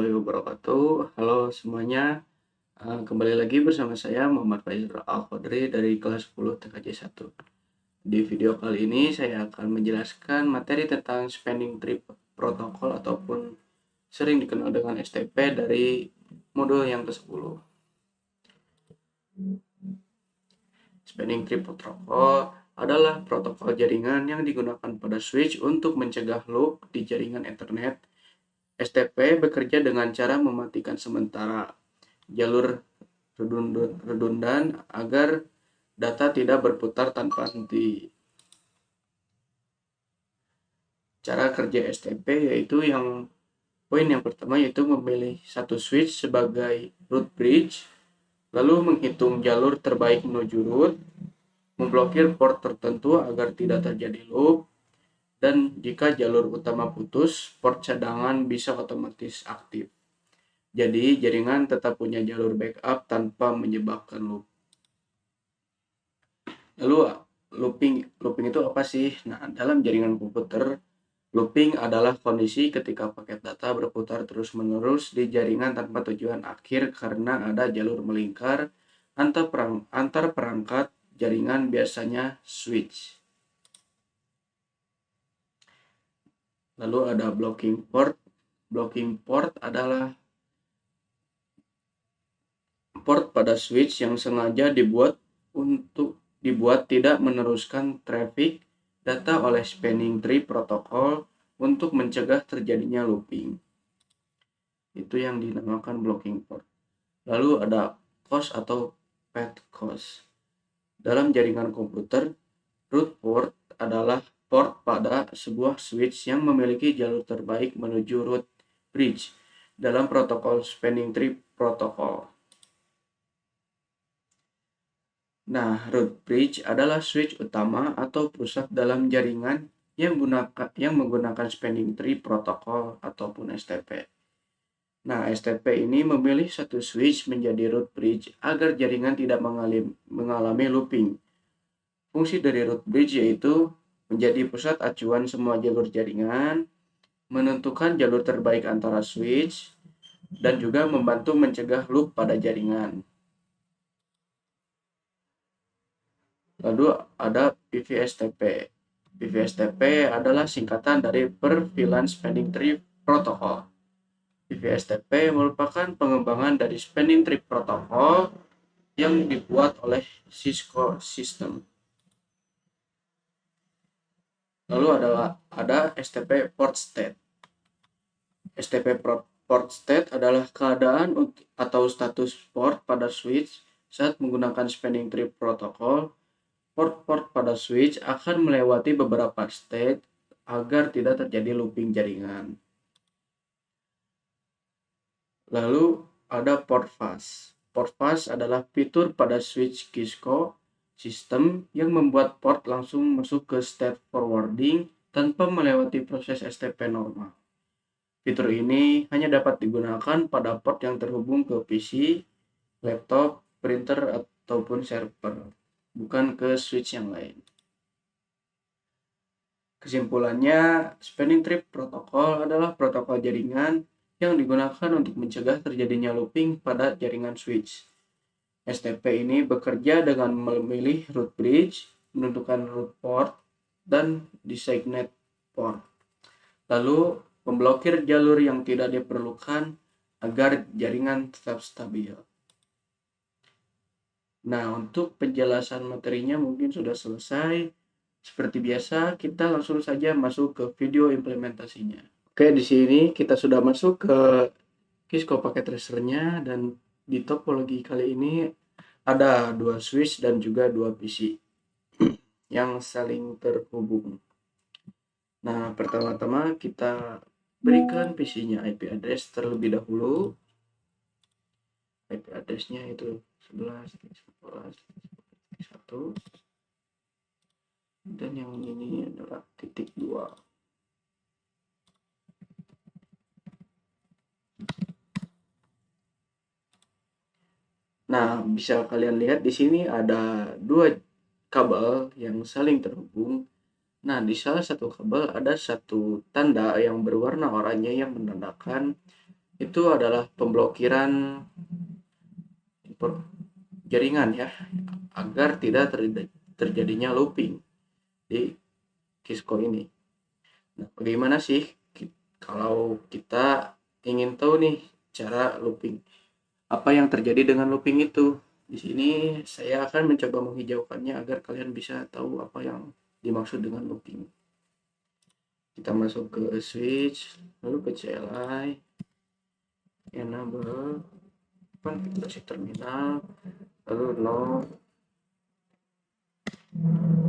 warahmatullahi wabarakatuh. Halo semuanya, kembali lagi bersama saya Muhammad Faizal Al-Qadri dari kelas 10 TKJ 1. Di video kali ini saya akan menjelaskan materi tentang Spending Tree Protocol ataupun sering dikenal dengan STP dari modul yang ke-10. Spending Tree Protocol adalah protokol jaringan yang digunakan pada switch untuk mencegah loop di jaringan internet. STP bekerja dengan cara mematikan sementara jalur redundan agar data tidak berputar tanpa henti. Cara kerja STP yaitu poin yang pertama yaitu memilih satu switch sebagai root bridge, lalu menghitung jalur terbaik menuju root, memblokir port tertentu agar tidak terjadi loop, dan jika jalur utama putus, port cadangan bisa otomatis aktif. Jadi jaringan tetap punya jalur backup tanpa menyebabkan loop. Lalu looping itu apa sih? Nah, dalam jaringan komputer, looping adalah kondisi ketika paket data berputar terus-menerus di jaringan tanpa tujuan akhir karena ada jalur melingkar antar perangkat jaringan, biasanya switch. Lalu ada blocking port. Blocking port adalah port pada switch yang sengaja dibuat tidak meneruskan traffic data oleh Spending Tree Protocol untuk mencegah terjadinya looping. Itu yang dinamakan blocking port. Lalu ada COS atau path COS. Dalam jaringan komputer, root port adalah port pada sebuah switch yang memiliki jalur terbaik menuju root bridge dalam protokol Spending Tree Protocol. Nah, root bridge adalah switch utama atau pusat dalam jaringan yang menggunakan Spending Tree Protocol ataupun STP. Nah, STP ini memilih satu switch menjadi root bridge agar jaringan tidak mengalami looping. Fungsi dari root bridge yaitu menjadi pusat acuan semua jalur jaringan, menentukan jalur terbaik antara switch, dan juga membantu mencegah loop pada jaringan. Lalu ada PVSTP. PVSTP adalah singkatan dari Per VLAN Spending Tree Protocol. PVSTP merupakan pengembangan dari Spending Tree Protocol yang dibuat oleh Cisco System. Lalu ada STP Port State. STP Port State adalah keadaan atau status port pada switch saat menggunakan Spending Tree Protocol. Port-port pada switch akan melewati beberapa state agar tidak terjadi looping jaringan. Lalu ada port fast. Port fast adalah fitur pada switch Cisco System yang membuat port langsung masuk ke state forwarding tanpa melewati proses STP normal. Fitur ini hanya dapat digunakan pada port yang terhubung ke PC, laptop, printer, ataupun server, bukan ke switch yang lain. Kesimpulannya, Spending Tree Protocol adalah protokol jaringan yang digunakan untuk mencegah terjadinya looping pada jaringan switch. STP ini bekerja dengan memilih root bridge, menentukan root port, dan designate port. Lalu, memblokir jalur yang tidak diperlukan agar jaringan tetap stabil. Nah, untuk penjelasan materinya mungkin sudah selesai. Seperti biasa, kita langsung saja masuk ke video implementasinya. Oke, di sini kita sudah masuk ke Cisco Packet Tracer-nya, dan di topologi kali ini ada dua switch dan juga dua PC yang saling terhubung. Nah, pertama-tama kita berikan PC-nya IP address terlebih dahulu. IP address-nya itu 11.11.1, dan yang ini adalah .2. Nah, bisa kalian lihat di sini ada dua kabel yang saling terhubung. Nah, di salah satu kabel ada satu tanda yang berwarna oranye yang menandakan itu adalah pemblokiran jaringan ya, agar tidak terjadinya looping di Kisco ini. Nah, bagaimana sih kalau kita ingin tahu nih cara looping? Apa yang terjadi dengan looping itu? Di sini saya akan mencoba menghijaukannya agar kalian bisa tahu apa yang dimaksud dengan looping. Kita masuk ke switch, lalu ke CLI, enable, konfigurasi terminal, lalu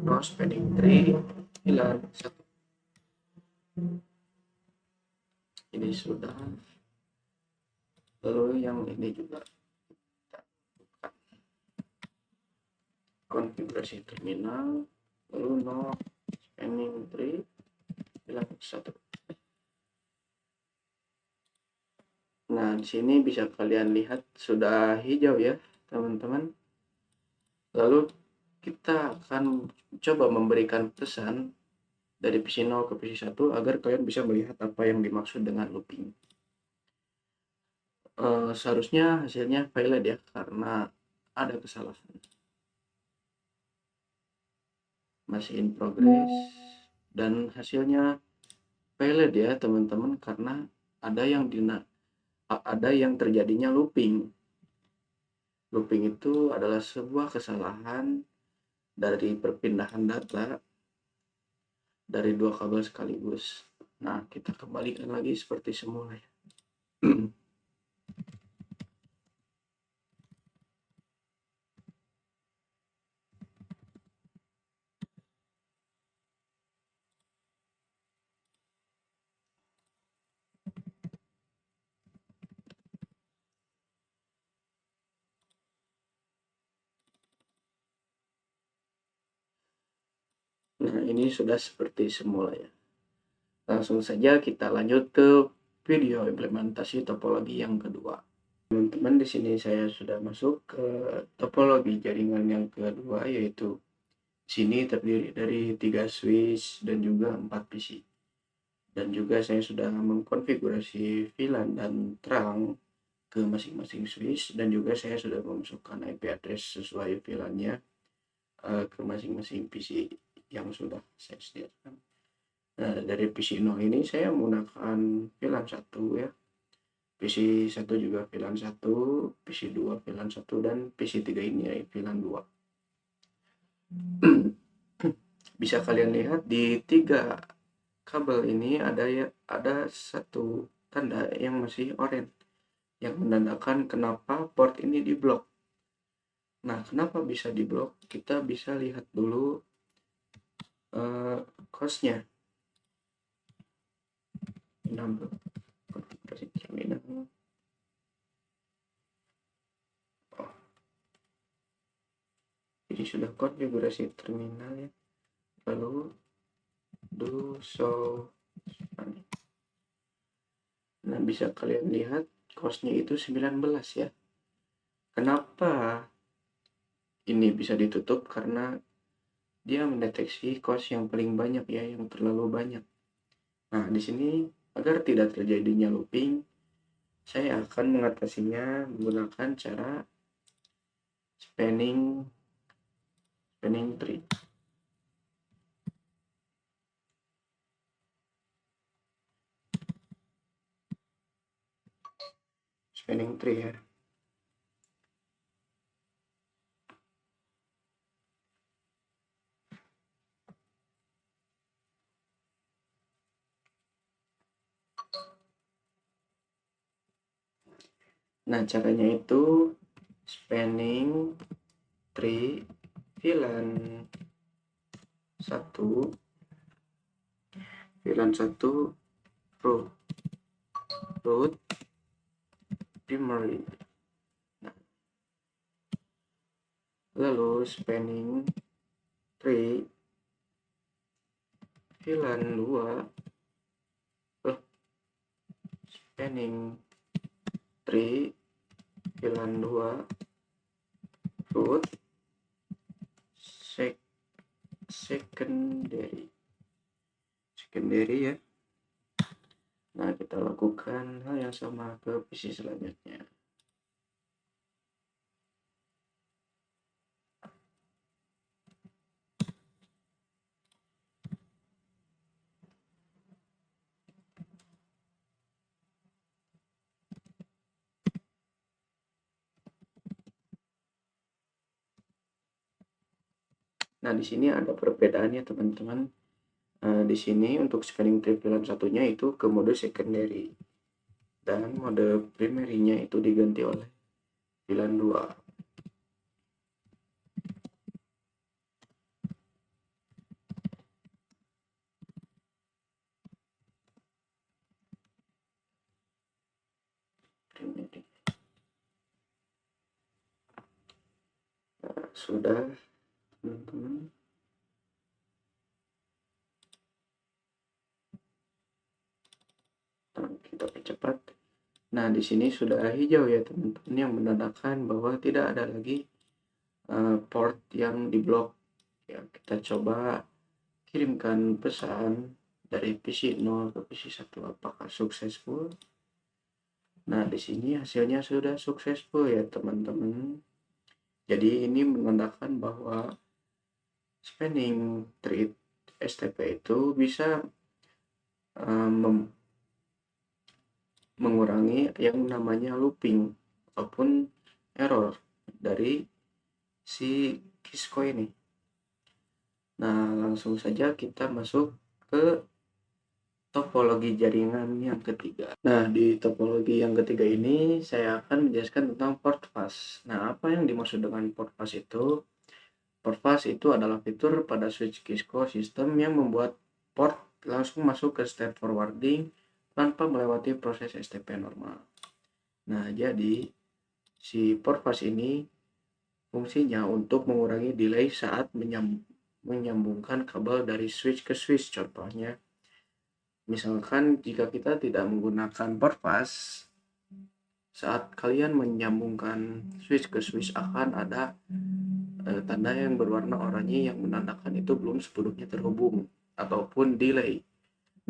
no spanning tree, hilang satu. Ini sudah. Lalu yang ini juga kita buka. Konfigurasi terminal, lalu no spanning tree, hilang satu. Nah, di sini bisa kalian lihat sudah hijau ya, teman-teman. Lalu kita akan coba memberikan pesan dari PC 0 ke PC 1 agar kalian bisa melihat apa yang dimaksud dengan looping. Seharusnya hasilnya valid ya, karena ada kesalahan. Masih in progress, dan hasilnya valid ya teman-teman, karena ada yang terjadinya looping. Looping itu adalah sebuah kesalahan dari perpindahan data dari dua kabel sekaligus. Nah, kita kembalikan lagi seperti semula ya. Nah, ini sudah seperti semula ya. Langsung saja kita lanjut ke video implementasi topologi yang kedua. Teman-teman, di sini saya sudah masuk ke topologi jaringan yang kedua, yaitu sini terdiri dari 3 switch dan juga 4 PC. Dan juga saya sudah mengkonfigurasi VLAN dan terang ke masing-masing switch, dan juga saya sudah memasukkan IP address sesuai VLAN-nya ke masing-masing PC yang sudah saya sediakan. Nah, dari PC 0 ini saya menggunakan VLAN 1 ya. PC 1 juga VLAN 1, PC 2 VLAN 1, dan PC 3 ini VLAN 2. Bisa kalian lihat di 3 kabel ini ada satu tanda yang masih oranye, yang menandakan kenapa port ini diblok. Nah, kenapa bisa diblok? Kita bisa lihat dulu cost-nya. Konfigurasi terminal. Jadi sudah konfigurasi terminal ya. Lalu do show. Nah, bisa kalian lihat cost-nya itu 19 ya. Kenapa ini bisa ditutup? Karena dia mendeteksi cost yang paling banyak ya, yang terlalu banyak. Nah, di sini agar tidak terjadinya looping, saya akan mengatasinya menggunakan cara spanning tree. Spanning tree ya. Nah, caranya itu spanning tree VLAN 1 root primary. Nah, lalu spanning tree VLAN 2 spanning tree VLAN 2 root secondary ya. Nah, kita lakukan hal yang sama ke PC selanjutnya. Nah, di sini ada perbedaannya teman-teman. Di sini untuk spanning tree VLAN satunya itu ke mode secondary dan mode primary-nya itu diganti oleh VLAN 2. Primary. Nah, sudah teman-teman. Nah, kita percepat. Nah, di sini sudah hijau ya teman-teman, yang menandakan bahwa tidak ada lagi port yang diblok. Ya, kita coba kirimkan pesan dari PC 0 ke PC 1, apakah successful? Nah, di sini hasilnya sudah successful ya teman-teman. Jadi ini menandakan bahwa spanning tree STP itu bisa mengurangi yang namanya looping ataupun error dari si Kisco ini. Nah, langsung saja kita masuk ke topologi jaringan yang ketiga. Nah, di topologi yang ketiga ini saya akan menjelaskan tentang port pass. Nah, apa yang dimaksud dengan port pass itu? Port pass itu adalah fitur pada switch Kisco sistem yang membuat port langsung masuk ke step forwarding tanpa melewati proses STP normal. Nah, jadi si port pass ini fungsinya untuk mengurangi delay saat menyambungkan kabel dari switch ke switch. Contohnya, misalkan jika kita tidak menggunakan port pass, saat kalian menyambungkan switch ke switch akan ada tanda yang berwarna oranye yang menandakan itu belum sepenuhnya terhubung ataupun delay.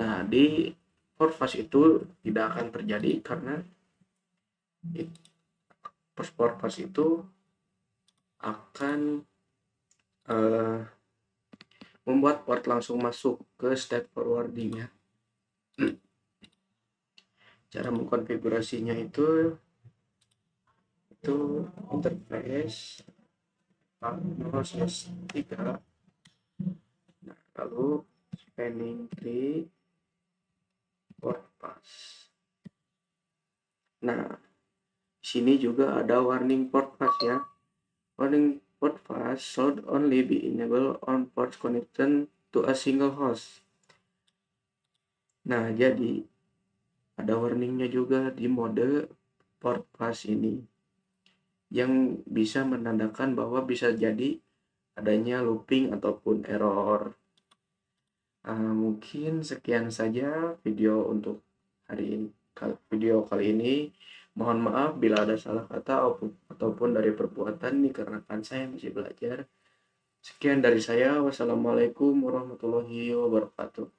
Nah, di port pass itu tidak akan terjadi karena port pass itu akan membuat port langsung masuk ke step forwarding ya. Cara mengkonfigurasinya itu interface 0/3. Nah, lalu spanning tree port pass. Nah, sini juga ada warning port pass ya. Warning port pass should only be enabled on ports connected to a single host. Nah, jadi ada warningnya juga di mode port pass ini yang bisa menandakan bahwa bisa jadi adanya looping ataupun error. Mungkin sekian saja video untuk video kali ini. Mohon maaf bila ada salah kata ataupun dari perbuatan dikarenakan saya masih belajar. Sekian dari saya. Wassalamualaikum warahmatullahi wabarakatuh.